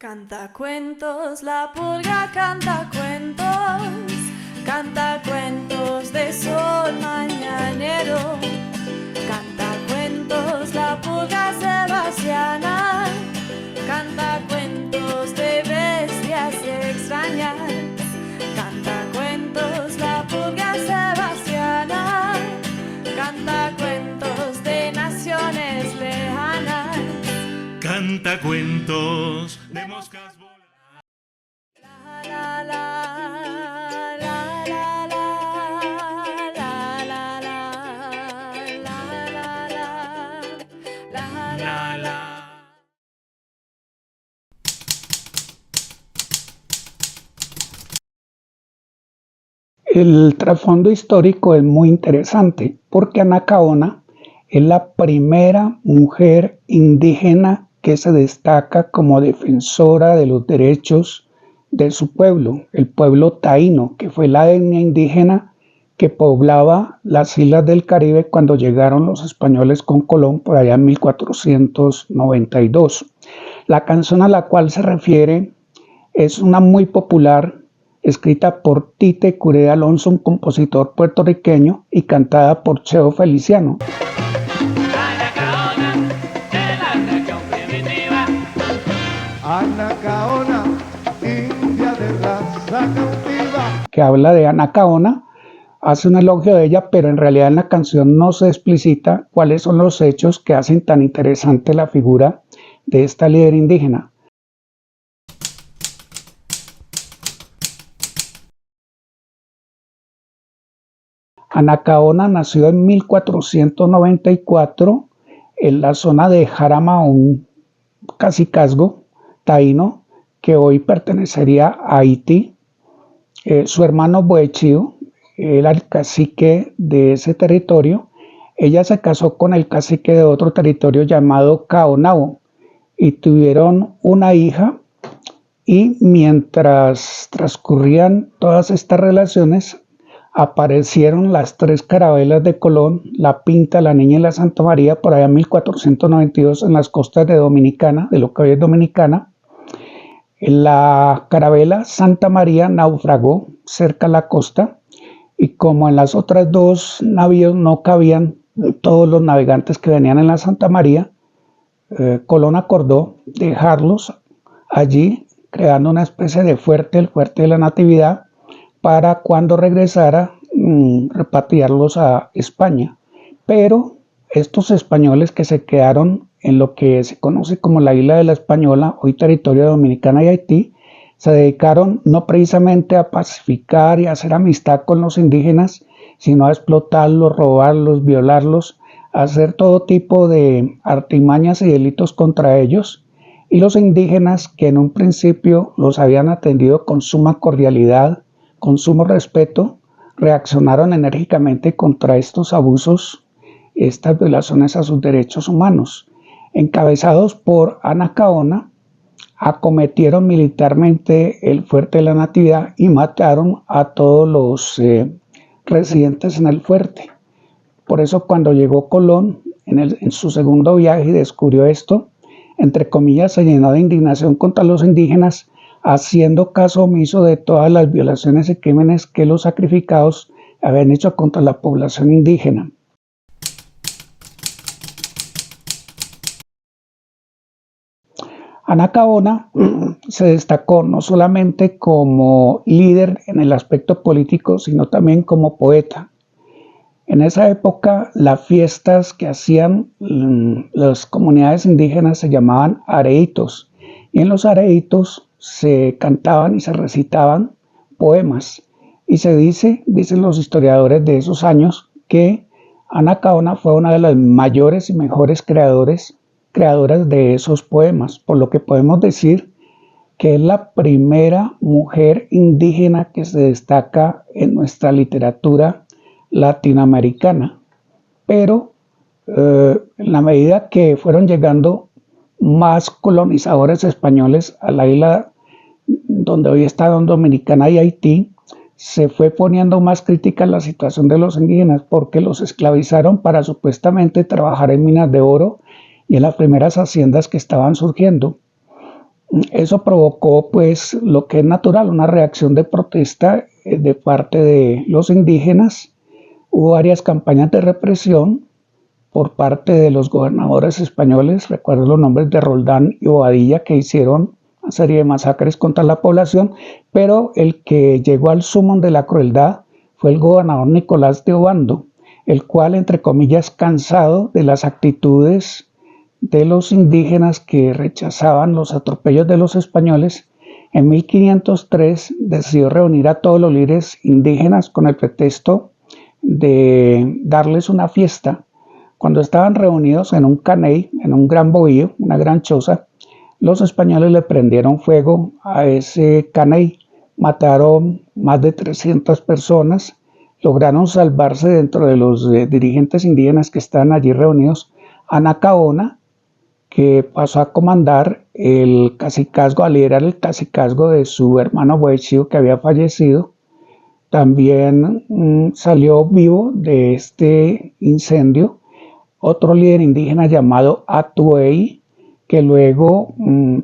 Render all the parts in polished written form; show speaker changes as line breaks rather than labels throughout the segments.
Canta cuentos, la pulga canta cuentos de sol mañanero. Canta cuentos, la pulga sebastiana, canta cuentos de bestias extrañas. Canta cuentos, la pulga sebastiana, canta cuentos de naciones lejanas.
Canta cuentos de moscas voladas.
La la la la la la la la la la la.
El trasfondo histórico es muy interesante porque Anacaona es la primera mujer indígena que se destaca como defensora de los derechos de su pueblo, el pueblo taíno, que fue la etnia indígena que poblaba las islas del Caribe cuando llegaron los españoles con Colón por allá en 1492. La canción a la cual se refiere es una muy popular, escrita por Tite Curé Alonso, un compositor puertorriqueño, y cantada por Cheo Feliciano.
Anacaona, india de raza cautiva.
Que habla de Anacaona, hace un elogio de ella, pero en realidad en la canción no se explicita cuáles son los hechos que hacen tan interesante la figura de esta líder indígena. Anacaona nació en 1494 en la zona de Jarama, un cacicazgo taíno que hoy pertenecería a Haití. Su hermano Boechío era el cacique de ese territorio. Ella se casó con el cacique de otro territorio llamado Caonao y tuvieron una hija, y mientras transcurrían todas estas relaciones aparecieron las tres carabelas de Colón, la Pinta, la Niña y la Santa María, por allá en 1492 en las costas de Dominicana, de lo que hoy es Dominicana. La carabela Santa María naufragó cerca a la costa, y como en las otras dos navíos no cabían todos los navegantes que venían en la Santa María, Colón acordó dejarlos allí, creando una especie de fuerte, el fuerte de la Natividad, para cuando regresara repatriarlos a España. Pero estos españoles que se quedaron en lo que se conoce como la Isla de la Española, hoy territorio de Dominicana y Haití, se dedicaron no precisamente a pacificar y a hacer amistad con los indígenas, sino a explotarlos, robarlos, violarlos, a hacer todo tipo de artimañas y delitos contra ellos. Y los indígenas, que en un principio los habían atendido con suma cordialidad, con sumo respeto, reaccionaron enérgicamente contra estos abusos, estas violaciones a sus derechos humanos. Encabezados por Anacaona, acometieron militarmente el fuerte de la Natividad y mataron a todos los residentes en el fuerte. Por eso cuando llegó Colón en su segundo viaje y descubrió esto, entre comillas, se llenó de indignación contra los indígenas, haciendo caso omiso de todas las violaciones y crímenes que los sacrificados habían hecho contra la población indígena. Anacaona se destacó no solamente como líder en el aspecto político, sino también como poeta. En esa época, las fiestas que hacían las comunidades indígenas se llamaban areitos, y en los areitos se cantaban y se recitaban poemas. Y dicen los historiadores de esos años, que Anacaona fue una de las mayores y mejores creadoras de esos poemas, por lo que podemos decir que es la primera mujer indígena que se destaca en nuestra literatura latinoamericana. Pero en la medida que fueron llegando más colonizadores españoles a la isla donde hoy están Dominicana y Haití, se fue poniendo más crítica la situación de los indígenas, porque los esclavizaron para supuestamente trabajar en minas de oro y en las primeras haciendas que estaban surgiendo. Eso provocó pues lo que es natural, una reacción de protesta de parte de los indígenas. Hubo varias campañas de represión por parte de los gobernadores españoles, recuerdo los nombres de Roldán y Bobadilla, que hicieron una serie de masacres contra la población, pero el que llegó al sumum de la crueldad fue el gobernador Nicolás de Obando, el cual, entre comillas, cansado de las actitudes de los indígenas que rechazaban los atropellos de los españoles, en 1503 decidió reunir a todos los líderes indígenas con el pretexto de darles una fiesta. Cuando estaban reunidos en un caney, en un gran bohío, una gran choza, los españoles le prendieron fuego a ese caney, mataron más de 300 personas, lograron salvarse dentro de los dirigentes indígenas que estaban allí reunidos a Nacaona, que pasó a comandar el cacicazgo, a liderar el cacicazgo de su hermano Boechío, que había fallecido. También salió vivo de este incendio otro líder indígena llamado Atuey, que luego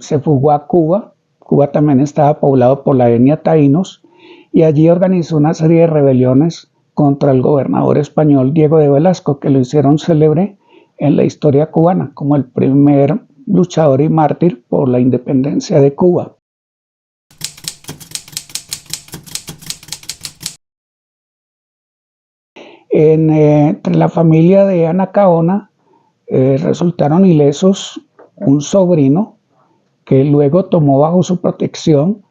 se fugó a Cuba. Cuba también estaba poblado por la etnia taínos y allí organizó una serie de rebeliones contra el gobernador español Diego de Velasco, que lo hicieron célebre en la historia cubana como el primer luchador y mártir por la independencia de Cuba. Entre la familia de Anacaona resultaron ilesos un sobrino que luego tomó bajo su protección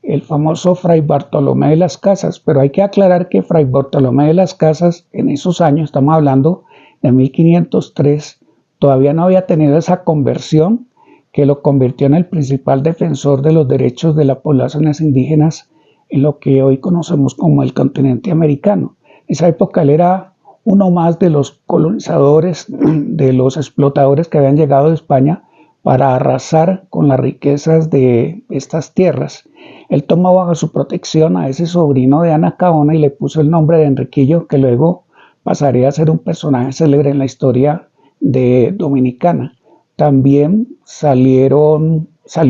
el famoso Fray Bartolomé de las Casas, pero hay que aclarar que Fray Bartolomé de las Casas en esos años, estamos hablando de 1503, todavía no había tenido esa conversión que lo convirtió en el principal defensor de los derechos de las poblaciones indígenas en lo que hoy conocemos como el continente americano. En esa época él era uno más de los colonizadores, de los explotadores que habían llegado de España para arrasar con las riquezas de estas tierras. Él tomó bajo su protección a ese sobrino de Anacaona y le puso el nombre de Enriquillo, que luego pasaría a ser un personaje célebre en la historia de Dominicana. También salió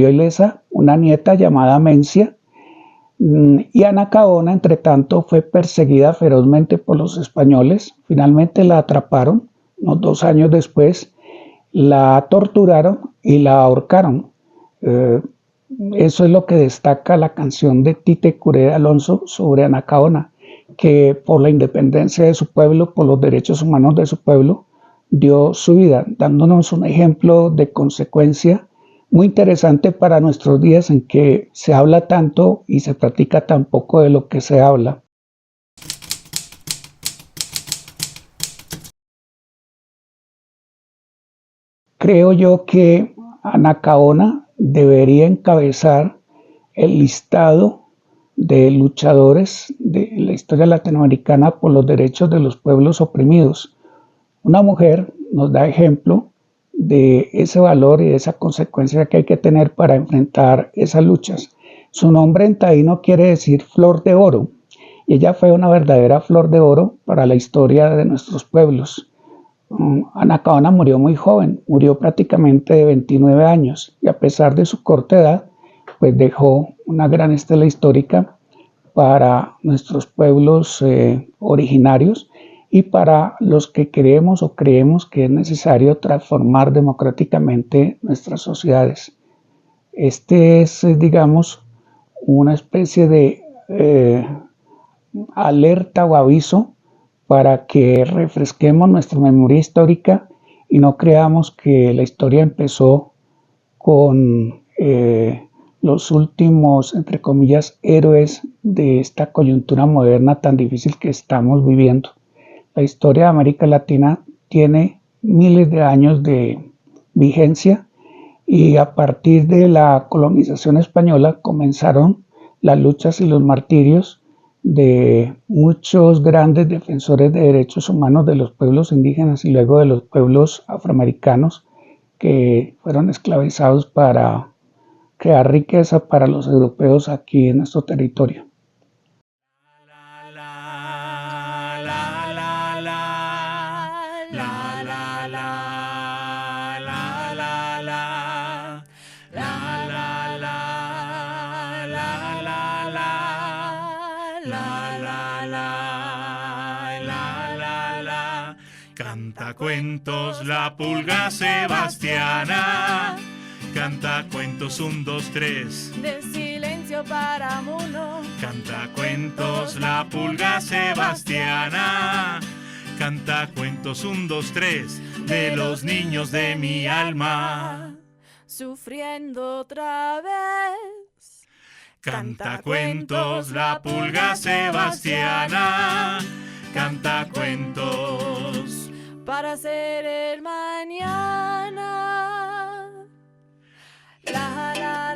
ilesa una nieta llamada Mencia, y Anacaona, entre tanto, fue perseguida ferozmente por los españoles. Finalmente la atraparon, unos 2 años después, la torturaron y la ahorcaron. Eso es lo que destaca la canción de Tite Curé de Alonso sobre Anacaona, que por la independencia de su pueblo, por los derechos humanos de su pueblo, dio su vida, dándonos un ejemplo de consecuencia muy interesante para nuestros días en que se habla tanto y se practica tan poco de lo que se habla. Creo yo que Anacaona debería encabezar el listado de luchadores de la historia latinoamericana por los derechos de los pueblos oprimidos. Una mujer nos da ejemplo de ese valor y de esa consecuencia que hay que tener para enfrentar esas luchas. Su nombre en taíno quiere decir flor de oro, y ella fue una verdadera flor de oro para la historia de nuestros pueblos. Anacaona murió muy joven, murió prácticamente de 29 años, y a pesar de su corta edad, pues dejó una gran estela histórica para nuestros pueblos originarios y para los que queremos o creemos que es necesario transformar democráticamente nuestras sociedades. Este es, digamos, una especie de alerta o aviso para que refresquemos nuestra memoria histórica y no creamos que la historia empezó con los últimos, entre comillas, héroes de esta coyuntura moderna tan difícil que estamos viviendo. La historia de América Latina tiene miles de años de vigencia y a partir de la colonización española comenzaron las luchas y los martirios de muchos grandes defensores de derechos humanos de los pueblos indígenas y luego de los pueblos afroamericanos que fueron esclavizados para crear riqueza para los europeos aquí en nuestro territorio.
La la la Canta cuentos la pulga Sebastiana. Canta cuentos 1, 2, 3.
De silencio para uno.
Canta cuentos la pulga Sebastiana. Canta cuentos 1, 2, 3 de los niños de mi alma.
Sufriendo otra vez.
Canta cuentos la pulga Sebastiana. Canta cuentos
para ser el mañana. La la